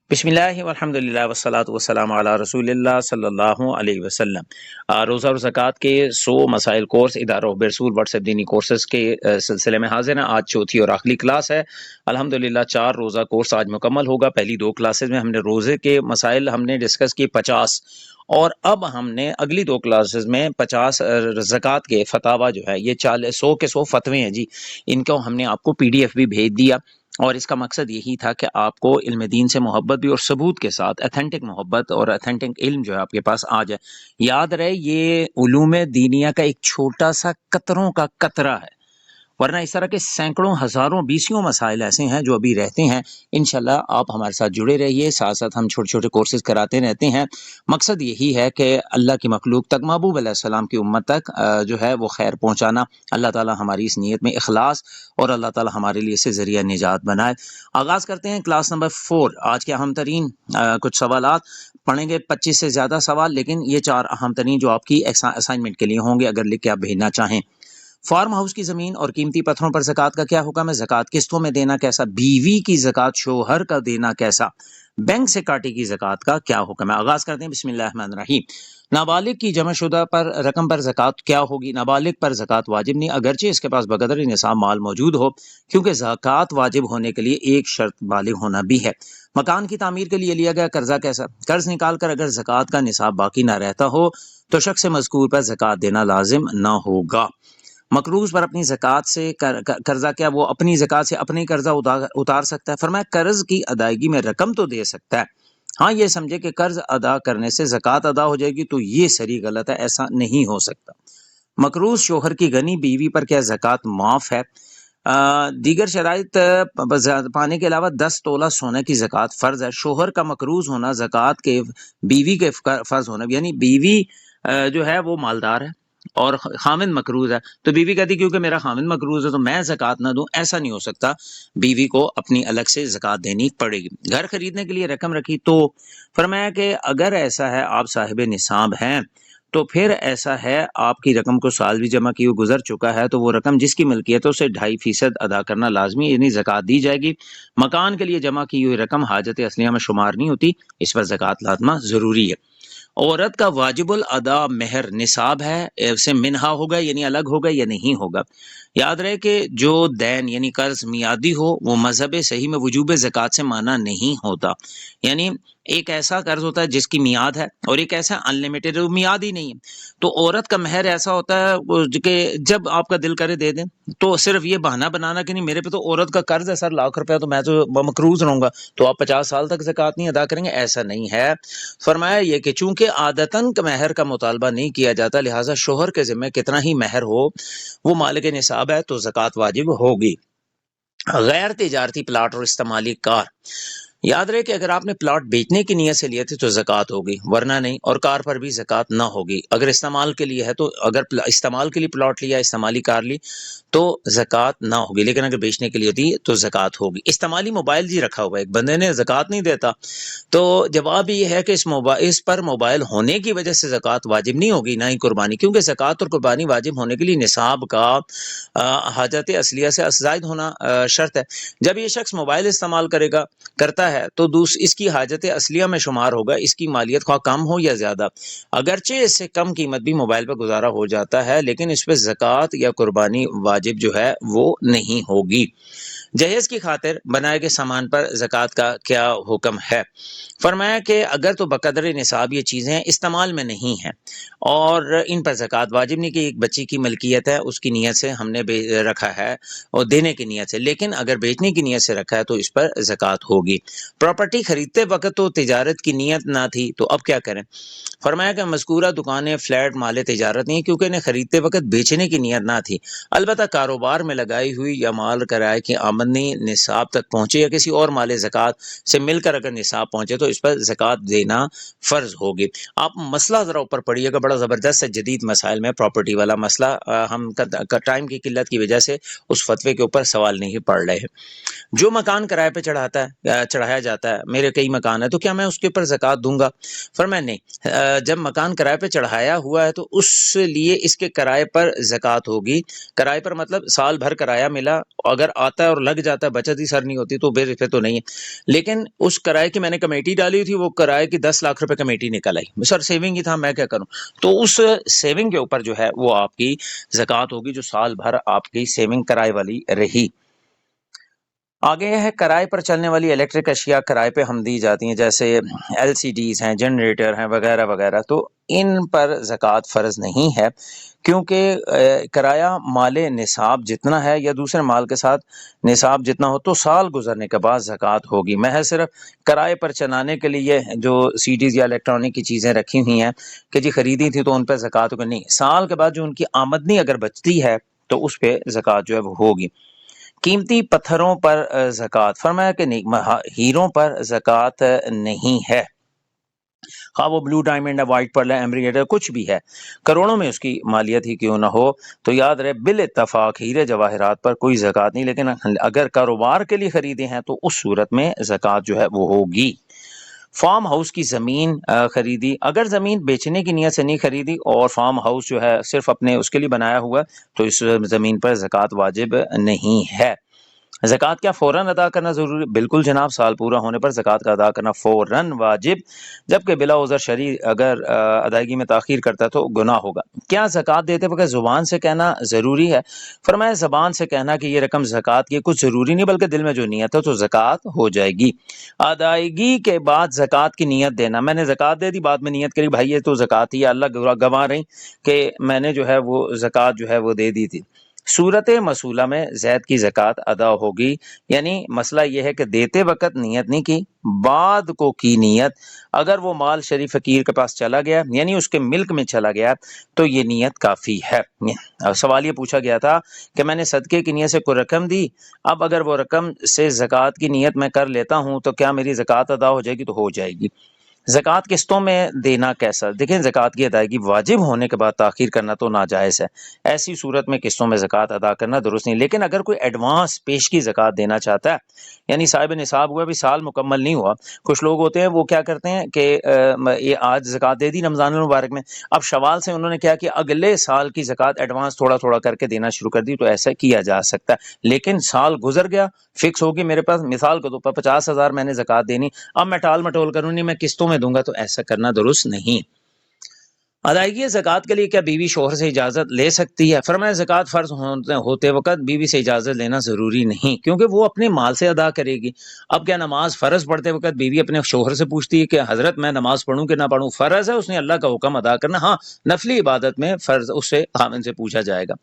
بسم اللہ والحمد للہ والصلاۃ والسلام علی رسول اللہ صلی اللہ علیہ وسلم۔ روزہ اور زکوٰۃ کے 100 مسائل کورس ادارہ برسول واٹس ایپ دینی کورسز کے سلسلے میں حاضر ہیں۔ آج چوتھی اور آخری کلاس ہے۔ الحمدللہ 4 روزہ کورس آج مکمل ہوگا۔ پہلی 2 کلاسز میں ہم نے روزے کے مسائل ہم نے ڈسکس کیے 50، اور اب ہم نے اگلی 2 کلاسز میں 50 زکوٰۃ کے فتاوی جو ہے، یہ 100 کے 100 فتوے ہیں جی، ان کو ہم نے آپ کو PDF بھی بھیج دیا، اور اس کا مقصد یہی تھا کہ آپ کو علم دین سے محبت بھی اور ثبوت کے ساتھ اتھینٹک محبت اور اتھینٹک علم جو ہے آپ کے پاس آ جائے۔ یاد رہے یہ علوم دینیہ کا ایک چھوٹا سا قطروں کا قطرہ ہے، ورنہ اس طرح کے سینکڑوں ہزاروں بیسیوں مسائل ایسے ہیں جو ابھی رہتے ہیں۔ انشاءاللہ آپ ہمارے ساتھ جڑے رہیے، ساتھ ساتھ ہم چھوٹے چھوٹے کورسز کراتے رہتے ہیں۔ مقصد یہی ہے کہ اللہ کی مخلوق تک، محبوب علیہ السلام کی امت تک جو ہے وہ خیر پہنچانا۔ اللہ تعالی ہماری اس نیت میں اخلاص اور اللہ تعالی ہمارے لیے اسے ذریعہ نجات بنائے۔ آغاز کرتے ہیں کلاس نمبر 4۔ آج کے اہم ترین کچھ سوالات پڑھیں گے، 25 سے زیادہ سوال، لیکن یہ 4 اہم ترین جو آپ کی اسائنمنٹ کے لیے ہوں گے اگر لکھ کے آپ بھیجنا چاہیں۔ فارم ہاؤس کی زمین اور قیمتی پتھروں پر زکوٰۃ کا کیا حکم ہے؟ زکوٰۃ قسطوں میں دینا کیسا؟ بیوی کی زکوٰۃ شوہر کا دینا کیسا؟ بینک سے کاٹی کی زکوٰۃ کا کیا حکم ہے؟ آغاز کرتے ہیں، بسم اللہ الرحمن الرحیم۔ نابالغ کی جمع شدہ پر رقم پر زکوٰۃ کیا ہوگی؟ نابالغ پر زکوٰۃ واجب نہیں، اگرچہ اس کے پاس بقدر نصاب مال موجود ہو، کیونکہ زکوٰۃ واجب ہونے کے لیے ایک شرط بالغ ہونا بھی ہے۔ مکان کی تعمیر کے لیے لیا گیا قرضہ کیسا؟ قرض نکال کر اگر زکوٰۃ کا نصاب باقی نہ رہتا ہو تو شخص مذکور پر زکوٰۃ دینا لازم نہ ہوگا۔ مقروض پر اپنی زکوٰۃ سے قرضہ کیا وہ اپنی زکوٰۃ سے اپنی قرضہ اتار سکتا ہے؟ فرمایا قرض کی ادائیگی میں رقم تو دے سکتا ہے، ہاں یہ سمجھے کہ قرض ادا کرنے سے زکوٰۃ ادا ہو جائے گی تو یہ صریح غلط ہے، ایسا نہیں ہو سکتا۔ مقروض شوہر کی غنی بیوی پر کیا زکوٰۃ معاف ہے؟ دیگر شرائط پانے کے علاوہ 10 تولہ سونے کی زکوٰۃ فرض ہے۔ شوہر کا مقروض ہونا زکوٰۃ کے بیوی کے فرض ہونا، یعنی بیوی جو ہے وہ مالدار ہے اور خامند مقروض ہے، تو بیوی کہتی کیونکہ میرا خامند مقروض ہے تو میں زکوٰۃ نہ دوں، ایسا نہیں ہو سکتا، بیوی کو اپنی الگ سے زکوٰۃ دینی پڑے گی۔ گھر خریدنے کے لیے رقم رکھی تو فرمایا کہ اگر ایسا ہے آپ صاحب نصاب ہیں تو پھر ایسا ہے آپ کی رقم کو سال بھی جمع کی ہوئی گزر چکا ہے تو وہ رقم جس کی ملکیت ہے اسے 2.5% ادا کرنا لازمی، یعنی زکوٰۃ دی جائے گی۔ مکان کے لیے جمع کی ہوئی رقم حاجت اصلیہ میں شمار نہیں ہوتی، اس پر زکوٰۃ لازمہ ضروری ہے۔ عورت کا واجب الادا مہر نصاب ہے، اسے منہا ہوگا یعنی الگ ہوگا یا نہیں ہوگا؟ یاد رہے کہ جو دین یعنی قرض میادی ہو وہ مذہب صحیح میں وجوب زکوٰۃ سے مانا نہیں ہوتا، یعنی ایک ایسا قرض ہوتا ہے جس کی میعاد ہے اور ایک ایسا ان لمیٹڈ وہ میعاد ہی نہیں ہے۔ تو عورت کا مہر ایسا ہوتا ہے کہ جب آپ کا دل کرے دے دیں، تو صرف یہ بہانہ بنانا کہ نہیں میرے پہ تو عورت کا قرض ہے سر ₹1,00,000 تو میں تو مقروض رہوں گا تو آپ 50 سال تک زکوٰۃ نہیں ادا کریں گے، ایسا نہیں ہے۔ فرمایا یہ کہ چونکہ عادتاً مہر کا مطالبہ نہیں کیا جاتا لہٰذا شوہر کے ذمہ کتنا ہی مہر ہو وہ مالک نصاب ہے تو زکوٰۃ واجب ہوگی۔ غیر تجارتی پلاٹ اور استعمالی کار، یاد رہے کہ اگر آپ نے پلاٹ بیچنے کی نیت سے لیے تھے تو زکوٰۃ ہوگی، ورنہ نہیں، اور کار پر بھی زکوٰۃ نہ ہوگی۔ اگر استعمال کے لیے ہے تو اگر استعمال کے لیے پلاٹ لیا، استعمالی کار لی تو زکوٰۃ نہ ہوگی، لیکن اگر بیچنے کے لیے ہوتی تو زکوٰۃ ہوگی۔ استعمالی موبائل جی رکھا ہوا ہے، ایک بندے نے زکوٰۃ نہیں دیتا، تو جواب یہ ہے کہ اس پر موبائل ہونے کی وجہ سے زکوٰۃ واجب نہیں ہوگی، نہ ہی قربانی، کیونکہ زکوٰۃ اور قربانی واجب ہونے کے لیے نصاب کا حاجت اصلیہ سے زائد ہونا شرط ہے۔ جب یہ شخص موبائل استعمال کرتا ہے تو اس کی حاجت اصلیہ میں شمار ہوگا، اس کی مالیت خواہ کم ہو یا زیادہ، اگرچہ اس سے کم قیمت بھی موبائل پہ گزارا ہو جاتا ہے لیکن اس پہ زکوٰۃ یا قربانی واجب جو ہے وہ نہیں ہوگی۔ جہیز کی خاطر بنائے گئے سامان پر زکوٰۃ کا کیا حکم ہے؟ فرمایا کہ اگر تو بقدر نصاب یہ چیزیں استعمال میں نہیں ہیں اور ان پر زکوٰۃ واجب نہیں، کہ ایک بچی کی ملکیت ہے اس کی نیت سے ہم نے رکھا ہے اور دینے کی نیت سے، لیکن اگر بیچنے کی نیت سے رکھا ہے تو اس پر زکوٰۃ ہوگی۔ پراپرٹی خریدتے وقت تو تجارت کی نیت نہ تھی تو اب کیا کریں؟ فرمایا کہ مذکورہ دکانیں فلیٹ مال تجارت نہیں، کیونکہ انہیں خریدتے وقت بیچنے کی نیت نہ تھی، البتہ کاروبار میں لگائی ہوئی یا مال کرائے کی آمدنی نصاب تک پہنچے یا کسی اور مال زکوٰۃ سے مل کر اگر نصاب پہنچے تو اس پر زکوٰۃ دینا فرض ہوگی۔ آپ مسئلہ ذرا اوپر پڑھیے گا، بڑا زبردست ہے، جدید مسائل میں پراپرٹی والا مسئلہ، ہم ٹائم کی قلت کی وجہ سے اس فتوے کے اوپر سوال نہیں پڑھ رہے ہیں۔ جو مکان کرائے پہ چڑھاتا چڑھایا جاتا ہے، میرے کئی مکان ہیں، تو کیا میں اس کے اوپر زکوٰۃ دوں گا؟ فرمایا نہیں، جب مکان کرائے پہ چڑھایا ہوا ہے تو اس لیے اس کے کرائے پر زکوٰۃ ہوگی۔ کرائے پر مطلب سال بھر کرایہ ملا، اگر آتا ہے اور لگ جاتا ہے، بچت ہی سر نہیں ہوتی تو بے رفع تو نہیں ہے، لیکن اس کرائے کی میں نے کمیٹی ڈالی تھی، وہ کرائے کی 10 لاکھ روپے کمیٹی نکل آئی، سر سیونگ ہی تھا، میں کیا کروں؟ تو اس سیونگ کے اوپر جو ہے وہ آپ کی زکوٰۃ ہوگی، جو سال بھر آپ کی سیونگ کرائے والی رہی۔ آگے ہے کرائے پر چلنے والی الیکٹرک اشیاء کرائے پہ ہم دی جاتی ہیں، جیسے ایل سی ڈیز ہیں، جنریٹر ہیں وغیرہ وغیرہ، تو ان پر زکوٰۃ فرض نہیں ہے، کیونکہ کرایہ مال نصاب جتنا ہے یا دوسرے مال کے ساتھ نصاب جتنا ہو تو سال گزرنے کے بعد زکوٰۃ ہوگی۔ محض صرف کرائے پر چلانے کے لیے جو سی ڈیز یا الیکٹرانک کی چیزیں رکھی ہوئی ہیں کہ جی خریدی تھی تو ان پہ زکوٰۃ ہوگی، نہیں، سال کے بعد جو ان کی آمدنی اگر بچتی ہے تو اس پہ زکوٰۃ جو ہے وہ ہوگی۔ قیمتی پتھروں پر زکوٰۃ، فرمایا کہ نہیں، ہیروں پر زکوٰۃ نہیں ہے، ہاں وہ بلو ڈائمنڈ ہے، وائٹ پرل ہے، ایمریٹ ہے، کچھ بھی ہے، کروڑوں میں اس کی مالیت ہی کیوں نہ ہو، تو یاد رہے بالاتفاق ہیرے جواہرات پر کوئی زکوٰۃ نہیں، لیکن اگر کاروبار کے لیے خریدے ہیں تو اس صورت میں زکوٰۃ جو ہے وہ ہوگی۔ فارم ہاؤس کی زمین خریدی، اگر زمین بیچنے کی نیت سے نہیں خریدی اور فارم ہاؤس جو ہے صرف اپنے اس کے لیے بنایا ہوا تو اس زمین پر زکوٰۃ واجب نہیں ہے۔ زکوٰۃ کیا فوراً ادا کرنا ضروری؟ بالکل جناب، سال پورا ہونے پر زکوٰۃ کا ادا کرنا فوراً واجب، جبکہ بلا عذر شرعی اگر ادائیگی میں تاخیر کرتا ہے تو گناہ ہوگا۔ کیا زکوٰۃ دیتے وقت زبان سے کہنا ضروری ہے؟ فرمایا زبان سے کہنا کہ یہ رقم زکوٰۃ کی کچھ ضروری نہیں، بلکہ دل میں جو نیت ہے تو زکوٰۃ ہو جائے گی۔ ادائیگی کے بعد زکوٰۃ کی نیت دینا، میں نے زکوٰۃ دے دی، بعد میں نیت کری بھائی یہ تو زکوٰۃ ہی ہے، اللہ گواہ رہی کہ میں نے جو ہے وہ زکوٰۃ جو ہے وہ دے دی تھی۔ صورت مسئولہ میں زید کی زکوٰۃ ادا ہوگی، یعنی مسئلہ یہ ہے کہ دیتے وقت نیت نہیں کی، بعد کو کی نیت، اگر وہ مال شریف فقیر کے پاس چلا گیا یعنی اس کے ملک میں چلا گیا تو یہ نیت کافی ہے۔ سوال یہ پوچھا گیا تھا کہ میں نے صدقے کی نیت سے کوئی رقم دی، اب اگر وہ رقم سے زکوٰۃ کی نیت میں کر لیتا ہوں تو کیا میری زکوٰۃ ادا ہو جائے گی؟ تو ہو جائے گی۔ زکوٰۃ قسطوں میں دینا کیسا؟ دیکھیں زکوٰۃ کی ادائیگی واجب ہونے کے بعد تاخیر کرنا تو ناجائز ہے، ایسی صورت میں قسطوں میں زکوٰۃ ادا کرنا درست نہیں، لیکن اگر کوئی ایڈوانس پیشگی زکوٰۃ دینا چاہتا ہے، یعنی صاحب نصاب ہوا بھی سال مکمل نہیں ہوا، کچھ لوگ ہوتے ہیں وہ کیا کرتے ہیں کہ یہ آج زکوٰۃ دے دی رمضان المبارک میں، اب شوال سے انہوں نے کیا کہ اگلے سال کی زکوٰۃ ایڈوانس تھوڑا تھوڑا کر کے دینا شروع کر دی، تو ایسا کیا جا سکتا ہے، لیکن سال گزر گیا، فکس ہوگی میرے پاس مثال کے طور پر 50,000 میں نے زکوٰۃ دینی، اب میں ٹال مٹول کروں نہیں، میں قسطوں میں دوں گا، تو ایسا کرنا درست نہیں۔ ادائیگی زکوٰۃ کے لیے کیا بیوی شوہر سے اجازت لے سکتی ہے؟ فرمایا زکوٰۃ فرض ہوتے وقت بیوی سے اجازت لینا ضروری نہیں، کیونکہ وہ اپنے مال سے ادا کرے گی۔ اب کیا نماز فرض پڑھتے وقت بیوی اپنے شوہر سے پوچھتی ہے کہ حضرت میں نماز پڑھوں کہ نہ پڑھوں؟ فرض ہے، اس نے اللہ کا حکم ادا کرنا، ہاں نفلی عبادت میں فرض اس سے خاوند سے پوچھا جائے گا۔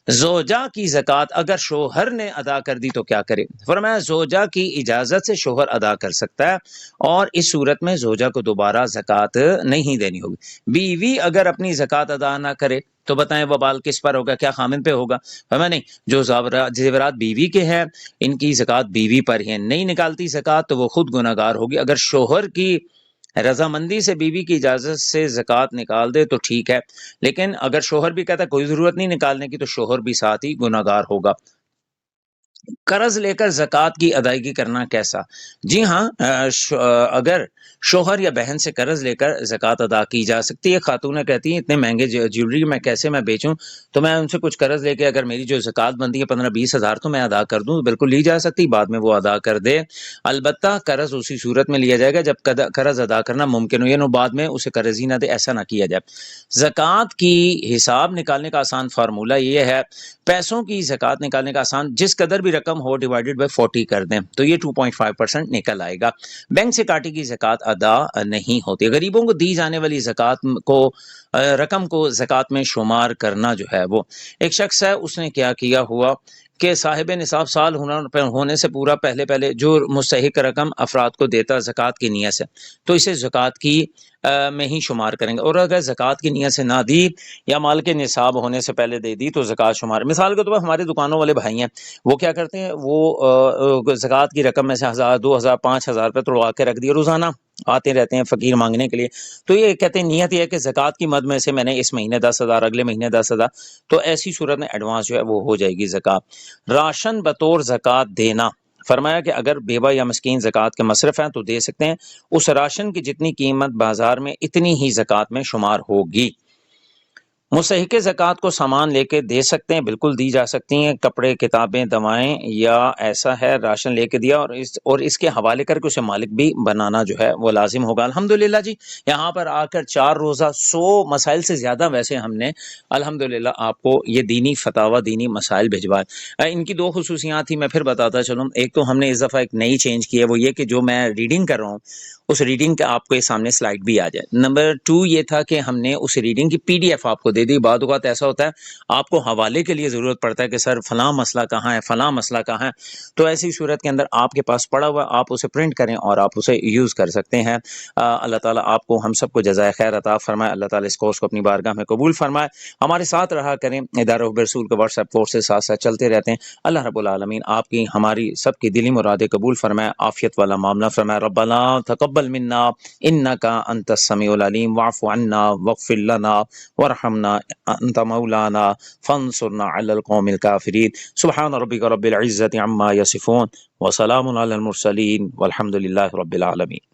زوجہ کی زکوٰۃ اگر شوہر نے ادا کر دی تو کیا کرے؟ فرمایا زوجہ کی اجازت سے شوہر ادا کر سکتا ہے، اور اس صورت میں زوجہ کو دوبارہ زکوٰۃ نہیں دینی ہوگی۔ بیوی اگر اپنی زکوٰۃ ادا نہ کرے تو بتائیں وبال کس پر ہوگا؟ کیا خامن پہ ہوگا؟ فرمایا نہیں، جو زیورات بیوی کے ہیں ان کی زکوٰۃ بیوی پر ہی ہے، نہیں نکالتی زکوٰۃ تو وہ خود گناہ گار ہوگی۔ اگر شوہر کی رضامندی سے بیوی کی اجازت سے زکوٰۃ نکال دے تو ٹھیک ہے، لیکن اگر شوہر بھی کہتا ہے کوئی ضرورت نہیں نکالنے کی تو شوہر بھی ساتھ ہی گناہ گار ہوگا۔ قرض لے کر زکوٰۃ کی ادائیگی کرنا کیسا؟ جی ہاں، اگر شوہر یا بہن سے قرض لے کر زکوٰۃ ادا کی جا سکتی ہے۔ خاتونیں کہتی ہیں اتنے مہنگے جیولری میں کیسے میں بیچوں، تو میں ان سے کچھ قرض لے کے اگر میری جو زکوٰۃ بنتی ہے 15-20 ہزار تو میں ادا کر دوں، بالکل لی جا سکتی، بعد میں وہ ادا کر دے۔ البتہ قرض اسی صورت میں لیا جائے گا جب قرض ادا کرنا ممکن ہو، یعنی بعد میں اسے قرض ہی نہ دے، ایسا نہ کیا جائے۔ زکوٰۃ کی حساب نکالنے کا آسان فارمولہ یہ ہے، پیسوں کی زکوٰۃ نکالنے کا آسان، جس قدر بھی رقم ہو ڈیوائیڈڈ بائی 40 کر دیں تو یہ 2.5% نکل آئے گا۔ بینک سے کاٹی کی زکوٰۃ ادا نہیں ہوتی۔ غریبوں کو دی جانے والی زکوٰۃ کو رقم کو زکوٰۃ میں شمار کرنا جو ہے وہ، ایک شخص ہے اس نے کیا کیا ہوا کہ صاحب نصاب سال ہونے سے پورا پہلے جو مستحق رقم افراد کو دیتا زکوٰۃ کی نیت سے، تو اسے زکوٰۃ کی میں ہی شمار کریں گے، اور اگر زکوٰۃ کی نیت سے نہ دی یا مال کے نصاب ہونے سے پہلے دے دی تو زکوٰۃ شمار۔ مثال کے طور پر ہمارے دکانوں والے بھائی ہیں، وہ کیا کرتے ہیں، وہ زکوٰۃ کی رقم میں سے 1000 2000 5000 روپے توڑوا کے رکھ دیے، روزانہ آتے رہتے ہیں فقیر مانگنے کے لیے، تو یہ کہتے ہیں نیت یہ ہے کہ زکوٰۃ کی مد میں سے میں نے اس مہینے 10,000 اگلے مہینے 10,000، تو ایسی صورت میں ایڈوانس جو ہے وہ ہو جائے گی زکوٰۃ۔ راشن بطور زکوٰۃ دینا، فرمایا کہ اگر بیوہ یا مسکین زکوٰۃ کے مصرف ہیں تو دے سکتے ہیں، اس راشن کی جتنی قیمت بازار میں اتنی ہی زکوٰۃ میں شمار ہوگی۔ مستحق زکوٰۃ کو سامان لے کے دے سکتے ہیں، بالکل دی جا سکتی ہیں، کپڑے، کتابیں، دوائیں، یا ایسا ہے راشن لے کے دیا اور اس کے حوالے کر کے اسے مالک بھی بنانا جو ہے وہ لازم ہوگا۔ الحمدللہ جی، یہاں پر آ کر 4 روزہ 100 مسائل سے زیادہ ویسے ہم نے الحمدللہ آپ کو یہ دینی فتاوی، دینی مسائل بھجوائے۔ ان کی 2 خصوصیات تھی، میں پھر بتاتا چلوں۔ ایک تو ہم نے اس دفعہ ایک نئی چینج کی ہے، وہ یہ کہ جو میں ریڈنگ کر رہا ہوں اس ریڈنگ کا آپ کو یہ سامنے سلائڈ بھی آ جائے۔ نمبر 2 یہ تھا کہ ہم نے اس ریڈنگ کی PDF آپ کو دے دی۔ بعض اوقات ایسا ہوتا ہے آپ کو حوالے کے لیے ضرورت پڑتا ہے کہ سر فلاں مسئلہ کہاں ہے، فلاں مسئلہ کہاں ہے، تو ایسی صورت کے اندر آپ کے پاس پڑا ہوا آپ اسے پرنٹ کریں اور آپ اسے یوز کر سکتے ہیں۔ اللہ تعالیٰ آپ کو ہم سب کو جزائے خیر عطا فرمائے، اللہ تعالیٰ اس کورس کو اپنی بارگاہ میں قبول فرمائے۔ ہمارے ساتھ رہا کریں، ادارہ حب رسول کے واٹس ایپ کورسز ساتھ ساتھ چلتے رہتے ہیں۔ اللہ رب العالمین آپ کی ہماری سب کی دلی مرادیں قبول فرمائے، عافیت والا معاملہ فرمائے۔ ربنا تقبل منا انک انت السمیع العلیم واعف عنا واغفر لنا وارحمنا انت مولانا فانصرنا علی القوم الکافرین۔ سبحان ربک رب العزة عما یصفون وسلام علی المرسلین والحمد للہ رب العالمین۔